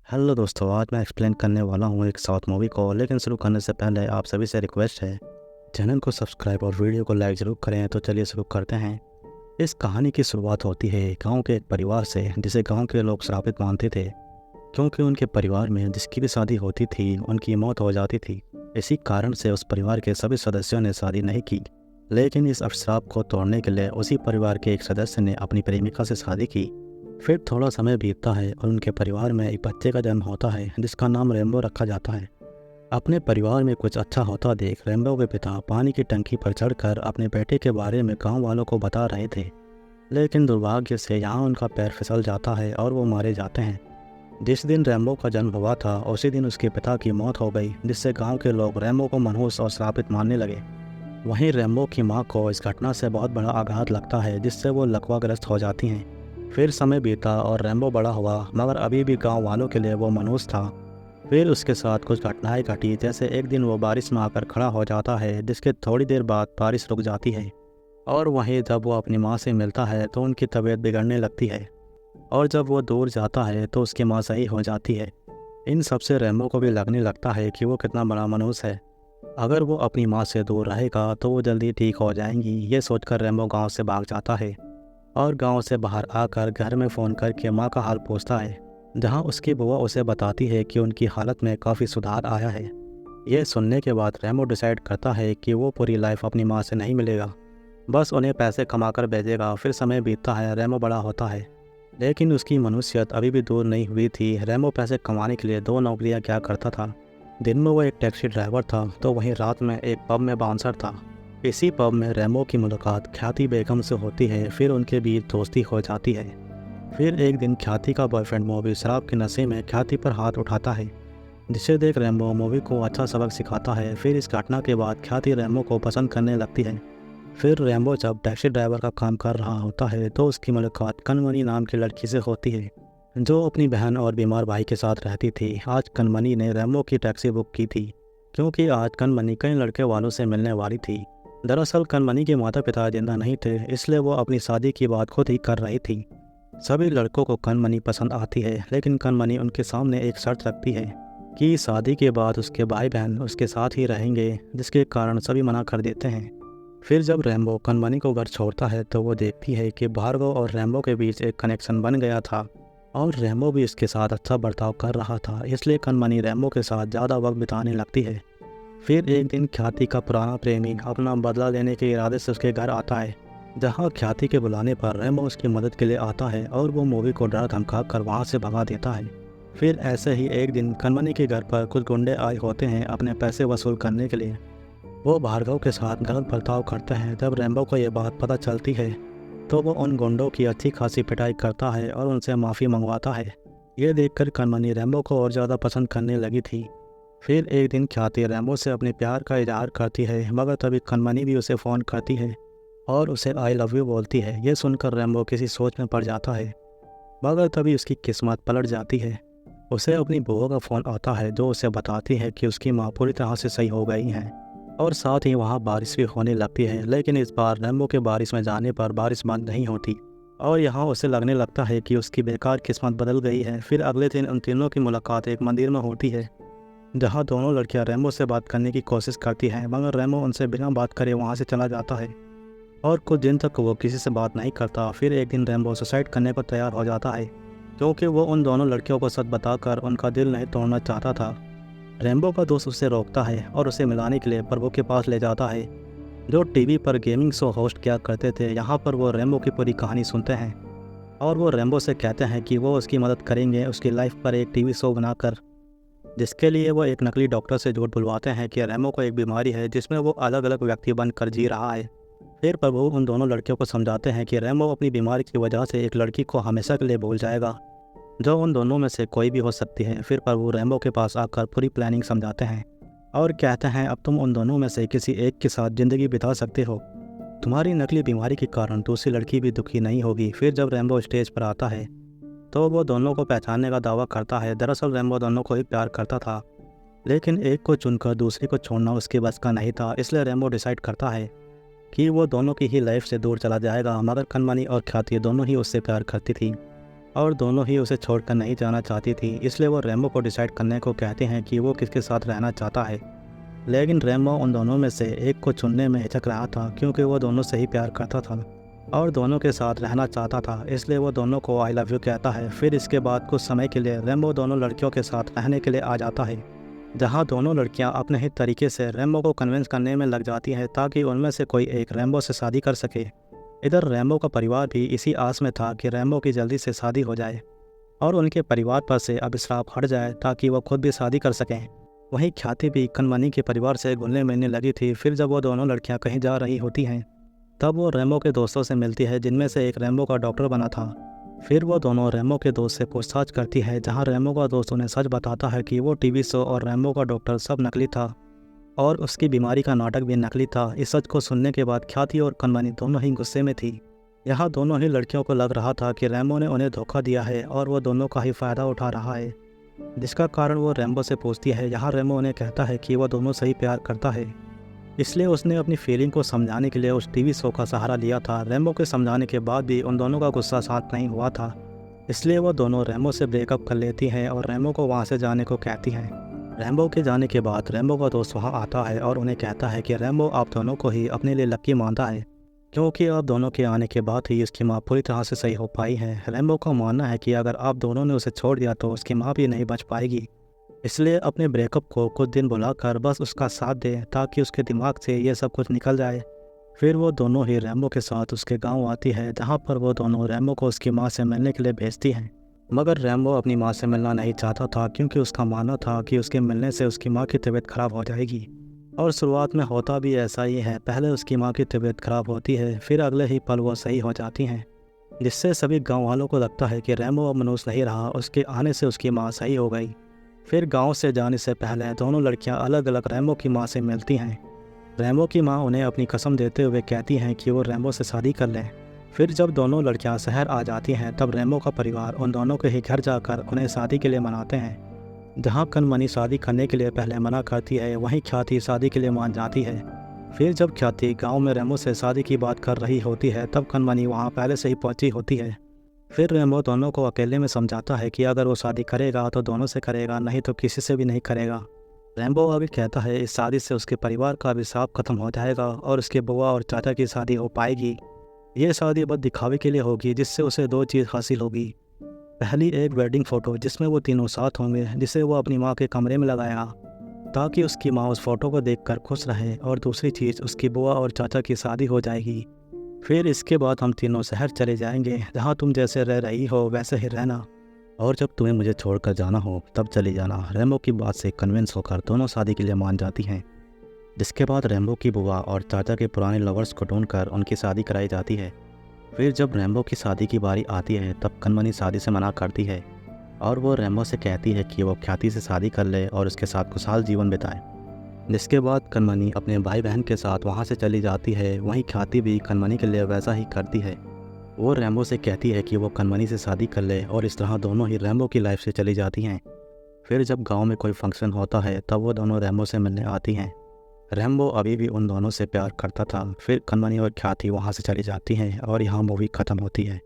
Hello दोस्तों, आज मैं एक्सप्लेन करने वाला हूँ एक साउथ मूवी को। लेकिन शुरू करने से पहले आप सभी से रिक्वेस्ट है, चैनल को सब्सक्राइब और वीडियो को लाइक ज़रूर करें। तो चलिए शुरू करते हैं। इस कहानी की शुरुआत होती है गांव के एक परिवार से, जिसे गांव के लोग श्रापित मानते थे, क्योंकि उनके परिवार में जिसकी भी शादी होती थी उनकी मौत हो जाती थी। इसी कारण से उस परिवार के सभी सदस्यों ने शादी नहीं की। लेकिन इस अभिशाप को तोड़ने के लिए उसी परिवार के एक सदस्य ने अपनी प्रेमिका से शादी की। फिर थोड़ा समय बीतता है और उनके परिवार में एक बच्चे का जन्म होता है जिसका नाम रेम्बो रखा जाता है। अपने परिवार में कुछ अच्छा होता देख रेम्बो के पिता पानी की टंकी पर चढ़कर अपने बेटे के बारे में गांव वालों को बता रहे थे। लेकिन दुर्भाग्य से यहाँ उनका पैर फिसल जाता है और वो मारे जाते हैं। जिस दिन रेम्बो का जन्म हुआ था उसी दिन उसके पिता की मौत हो गई, जिससे गाँव के लोग रेम्बो को मनहूस और श्रापित मानने लगे। वहीं रेम्बो की माँ को इस घटना से बहुत बड़ा आघात लगता है, जिससे वो लकवाग्रस्त हो जाती हैं। फिर समय बीता और रेम्बो बड़ा हुआ, मगर अभी भी गांव वालों के लिए वो मनहूस था। फिर उसके साथ कुछ घटनाएं घटी, जैसे एक दिन वो बारिश में आकर खड़ा हो जाता है, जिसके थोड़ी देर बाद बारिश रुक जाती है। और वहीं जब वो अपनी माँ से मिलता है तो उनकी तबीयत बिगड़ने लगती है। और जब वो दूर जाता है तो उसकी माँ सही हो जाती है। इन सब से रेम्बो को भी लगने लगता है कि वो कितना बड़ा मनहूस है। अगर वो अपनी माँ से दूर रहेगा तो वो जल्दी ठीक हो जाएंगी। ये सोचकर रेम्बो गाँव से भाग जाता है और गांव से बाहर आकर घर में फ़ोन करके माँ का हाल पूछता है, जहां उसकी बुआ उसे बताती है कि उनकी हालत में काफ़ी सुधार आया है। यह सुनने के बाद रेमो डिसाइड करता है कि वो पूरी लाइफ अपनी माँ से नहीं मिलेगा, बस उन्हें पैसे कमाकर भेजेगा। फिर समय बीतता है, रेमो बड़ा होता है, लेकिन उसकी मनुष्यत अभी भी दूर नहीं हुई थी। रेमो पैसे कमाने के लिए दो नौकरियाँ क्या करता था। दिन में वो एक टैक्सी ड्राइवर था, तो वहीं रात में एक पब में बाउंसर था। इसी पब में रेमो की मुलाकात ख्याति बेगम से होती है। फिर उनके बीच दोस्ती हो जाती है। फिर एक दिन ख्याति का बॉयफ्रेंड मोबी शराब के नशे में ख्याति पर हाथ उठाता है, जिसे देख रेमो मोबी को अच्छा सबक सिखाता है। फिर इस घटना के बाद ख्याति रेमो को पसंद करने लगती है। फिर रेमो जब टैक्सी ड्राइवर का काम कर रहा होता है तो उसकी मुलाकात कनमनी नाम की लड़की से होती है, जो अपनी बहन और बीमार भाई के साथ रहती थी। आज कनमनी ने रेमो की टैक्सी बुक की थी, क्योंकि आज कनमनी कई लड़के वालों से मिलने वाली थी। दरअसल कनमनी के माता पिता जिंदा नहीं थे, इसलिए वो अपनी शादी की बात खुद ही कर रही थी। सभी लड़कों को कनमनी पसंद आती है, लेकिन कनमनी उनके सामने एक शर्त रखती है कि शादी के बाद उसके भाई बहन उसके साथ ही रहेंगे, जिसके कारण सभी मना कर देते हैं। फिर जब रेम्बो कनमनी को घर छोड़ता है तो वो देखती है कि भार्गव और रेम्बो के बीच एक कनेक्शन बन गया था और रेम्बो भी इसके साथ अच्छा बर्ताव कर रहा था, इसलिए कनमनी रेम्बो के साथ ज़्यादा वक्त बिताने लगती है। फिर एक दिन ख्याति का पुराना प्रेमी अपना बदला लेने के इरादे से उसके घर आता है, जहां ख्याति के बुलाने पर रेमो उसकी मदद के लिए आता है और वो मूवी को डरा धमका कर वहां से भगा देता है। फिर ऐसे ही एक दिन कनमनी के घर पर कुछ गुंडे आए होते हैं अपने पैसे वसूल करने के लिए। वो भार्गव के साथ गलत बर्ताव करते हैं। जब रेम्बो को ये बात पता चलती है तो वो उन गुंडों की अच्छी खासी पिटाई करता है और उनसे माफ़ी मंगवाता है। ये देखकर कनमनी रेम्बो को और ज़्यादा पसंद करने लगी थी। फिर एक दिन ख्याति रेम्बो से अपने प्यार का इजहार करती है, मगर तभी कनमनी भी उसे फ़ोन करती है और उसे आई लव यू बोलती है। ये सुनकर रेम्बो किसी सोच में पड़ जाता है, मगर तभी उसकी किस्मत पलट जाती है। उसे अपनी बहू का फ़ोन आता है, जो उसे बताती है कि उसकी माँ पूरी तरह से सही हो गई हैं और साथ ही वहाँ बारिश भी होने लगती है। लेकिन इस बार रेम्बो के बारिश में जाने पर बारिश बंद नहीं होती और यहाँ उसे लगने लगता है कि उसकी बेकार किस्मत बदल गई है। फिर अगले दिन उन तीनों की मुलाकात एक मंदिर में होती है, जहाँ दोनों लड़कियां रेमो से बात करने की कोशिश करती हैं, मगर रेमो उनसे बिना बात करे वहाँ से चला जाता है और कुछ दिन तक वो किसी से बात नहीं करता। फिर एक दिन रेम्बो सुसाइड करने को तैयार हो जाता है, क्योंकि वो उन दोनों लड़कियों को सच बताकर उनका दिल नहीं तोड़ना चाहता था। रेम्बो का दोस्त उसे रोकता है और उसे मिलाने के लिए प्रभु के पास ले जाता है, जो टीवी पर गेमिंग शो होस्ट किया करते थे। यहाँ पर वो रेम्बो की पूरी कहानी सुनते हैं और वो रेम्बो से कहते हैं कि वो उसकी मदद करेंगे उसकी लाइफ पर एक टीवी शो बनाकर, जिसके लिए वो एक नकली डॉक्टर से झूठ बुलवाते हैं कि रेमो को एक बीमारी है जिसमें वो अलग अलग व्यक्ति बनकर जी रहा है। फिर प्रभु उन दोनों लड़कियों को समझाते हैं कि रेमो अपनी बीमारी की वजह से एक लड़की को हमेशा के लिए भूल जाएगा, जो उन दोनों में से कोई भी हो सकती है। फिर प्रभु रेमो के पास आकर पूरी प्लानिंग समझाते हैं और कहते हैं अब तुम उन दोनों में से किसी एक के साथ ज़िंदगी बिता सकते हो। तुम्हारी नकली बीमारी के कारण दूसरी लड़की भी दुखी नहीं होगी। फिर जब रेम्बो स्टेज पर आता है तो वो दोनों को पहचानने का दावा करता है। दरअसल रेम्बो दोनों को ही प्यार करता था, लेकिन एक को चुनकर दूसरी को छोड़ना उसके बस का नहीं था। इसलिए रेम्बो डिसाइड करता है कि वो दोनों की ही लाइफ से दूर चला जाएगा। मगर कनमनी और ख्याति दोनों ही उससे प्यार करती थी और दोनों ही उसे छोड़कर नहीं जाना चाहती थी, इसलिए वो रैम्बो को डिसाइड करने को कहते हैं कि वो किसके साथ रहना चाहता है। लेकिन रैम्बो उन दोनों में से एक को चुनने में हिचक रहा था, क्योंकि वो दोनों से ही प्यार करता था और दोनों के साथ रहना चाहता था, इसलिए वो दोनों को आई लव यू कहता है। फिर इसके बाद कुछ समय के लिए रैम्बो दोनों लड़कियों के साथ रहने के लिए आ जाता है, जहाँ दोनों लड़कियाँ अपने ही तरीके से रैम्बो को कन्विंस करने में लग जाती हैं ताकि उनमें से कोई एक रैम्बो से शादी कर सके। इधर रैम्बो का परिवार भी इसी आस में था कि रैम्बो की जल्दी से शादी हो जाए और उनके परिवार पर से अब श्राप हट जाए ताकि वो खुद भी शादी कर सकें। वहीं ख्याति भी कनमनी के परिवार से घुलने मिलने लगी थी। फिर जब वो दोनों लड़कियां कहीं जा रही होती हैं तब वो रैम्बो के दोस्तों से मिलती है, जिनमें से एक रैम्बो का डॉक्टर बना था। फिर वो दोनों रैम्बो के दोस्त से पूछताछ करती है, जहां रैम्बो का दोस्त उन्हें सच बताता है कि वो टीवी शो और रैम्बो का डॉक्टर सब नकली था और उसकी बीमारी का नाटक भी नकली था। इस सच को सुनने के बाद ख्याति और कनमनी दोनों ही गुस्से में थी। यहाँ दोनों ही लड़कियों को लग रहा था कि रैम्बो ने उन्हें धोखा दिया है और वो दोनों का ही फ़ायदा उठा रहा है, जिसका कारण वो रैम्बो से पूछती है। यहाँ रैम्बो उन्हें कहता है कि वह दोनों से ही प्यार करता है, इसलिए उसने अपनी फीलिंग को समझाने के लिए उस टीवी शो का सहारा लिया था। रैम्बो के समझाने के बाद भी उन दोनों का गुस्सा शांत नहीं हुआ था, इसलिए वो दोनों रैम्बो से ब्रेकअप कर लेती हैं और रैम्बो को वहाँ से जाने को कहती हैं। रैम्बो के जाने के बाद रैम्बो का दोस्त वहाँ आता है और उन्हें कहता है कि रैम्बो आप दोनों को ही अपने लिए लकी मानता है, क्योंकि आप दोनों के आने के बाद ही उसकी माँ पूरी तरह से सही हो पाई है। रैम्बो का मानना है कि अगर आप दोनों ने उसे छोड़ दिया तो उसकी माँ भी नहीं बच पाएगी, इसलिए अपने ब्रेकअप को कुछ दिन बुलाकर बस उसका साथ दे ताकि उसके दिमाग से ये सब कुछ निकल जाए। फिर वो दोनों ही रैम्बो के साथ उसके गांव आती है, जहां पर वो दोनों रैम्बो को उसकी माँ से मिलने के लिए भेजती हैं। मगर रैम्बो अपनी माँ से मिलना नहीं चाहता था, क्योंकि उसका मानना था कि उसके मिलने से उसकी माँ की तबीयत खराब हो जाएगी। और शुरुआत में होता भी ऐसा ही है, पहले उसकी माँ की तबीयत खराब होती है, फिर अगले ही पल वो सही हो जाती हैं, जिससे सभी गाँव वालों को लगता है कि रैम्बो अब मनुष्य नहीं रहा, उसके आने से उसकी माँ सही हो गई। फिर गांव से जाने से पहले दोनों लड़कियां अलग अलग रैम्बो की मां से मिलती हैं। रैम्बो की मां उन्हें अपनी कसम देते हुए कहती हैं कि वो रैम्बो से शादी कर लें। फिर जब दोनों लड़कियां शहर आ जाती हैं तब रैम्बो का परिवार उन दोनों के ही घर जाकर उन्हें शादी के लिए मनाते हैं। जहां कनमनी शादी करने के लिए पहले मना करती है, वहीं ख्याति शादी के लिए मान जाती है। फिर जब ख्याति गाँव में रैम्बो से शादी की बात कर रही होती है तब कनमनी वहाँ पहले से ही पहुँची होती है। फिर रैम्बो दोनों को अकेले में समझाता है कि अगर वो शादी करेगा तो दोनों से करेगा, नहीं तो किसी से भी नहीं करेगा। रैम्बो अभी कहता है इस शादी से उसके परिवार का अभिशाप खत्म हो जाएगा और उसके बुआ और चाचा की शादी हो पाएगी। ये शादी बस दिखावे के लिए होगी, जिससे उसे दो चीज़ हासिल होगी। पहली एक वेडिंग फ़ोटो जिसमें वो तीनों साथ होंगे, जिसे वो अपनी माँ के कमरे में लगाएगा ताकि उसकी माँ उस फ़ोटो को देखकर खुश रहे, और दूसरी चीज़ उसकी बुआ और चाचा की शादी हो जाएगी। फिर इसके बाद हम तीनों शहर चले जाएंगे, जहाँ तुम जैसे रह रही हो वैसे ही रहना, और जब तुम्हें मुझे छोड़कर जाना हो तब चली जाना। रैम्बो की बात से कन्विंस होकर दोनों शादी के लिए मान जाती हैं, जिसके बाद रैम्बो की बुआ और चाचा के पुराने लवर्स को ढूंढकर उनकी शादी कराई जाती है। फिर जब रैम्बो की शादी की बारी आती है तब कनमनी शादी से मना करती है और वो रैम्बो से कहती है कि वो ख्याति से शादी कर ले और उसके साथ खुशहाल जीवन बिताए। जिसके बाद कनमनी अपने भाई बहन के साथ वहाँ से चली जाती है। वहीं ख्याति भी कनमनी के लिए वैसा ही करती है। वो रैम्बो से कहती है कि वो कनमनी से शादी कर ले और इस तरह दोनों ही रैम्बो की लाइफ से चली जाती हैं। फिर जब गांव में कोई फंक्शन होता है तब वो दोनों रैम्बो से मिलने आती हैं। रैम्बो अभी भी उन दोनों से प्यार करता था। फिर कनमनी और ख्याति वहाँ से चली जाती हैं और यहाँ मूवी ख़त्म होती है।